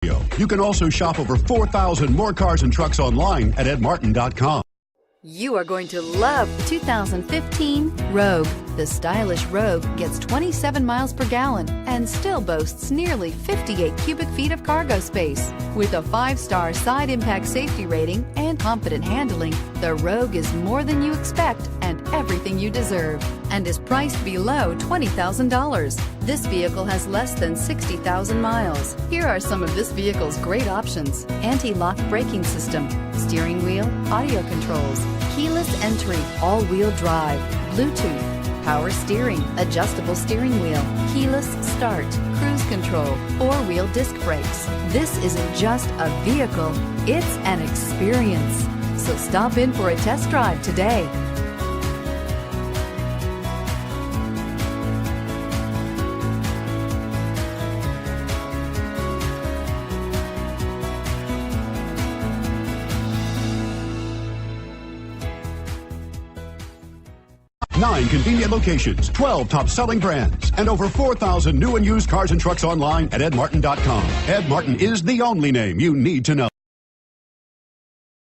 You can also shop over 4,000 more cars and trucks online at edmartin.com. You are going to love 2015 Rogue. The stylish Rogue gets 27 miles per gallon and still boasts nearly 58 cubic feet of cargo space. With a 5-star side impact safety rating and confident handling, the Rogue is more than you expect and everything you deserve, and is priced below $20,000. This vehicle has less than 60,000 miles. Here are some of this vehicle's great options: anti-lock braking system, steering wheel audio controls, keyless entry, all-wheel drive, Bluetooth, power steering, adjustable steering wheel, keyless start, cruise control, 4-wheel disc brakes. This isn't just a vehicle, it's an experience. So stop in for a test drive today. Nine convenient locations, 12 top-selling brands, and over 4,000 new and used cars and trucks online at edmartin.com. Ed Martin is the only name you need to know.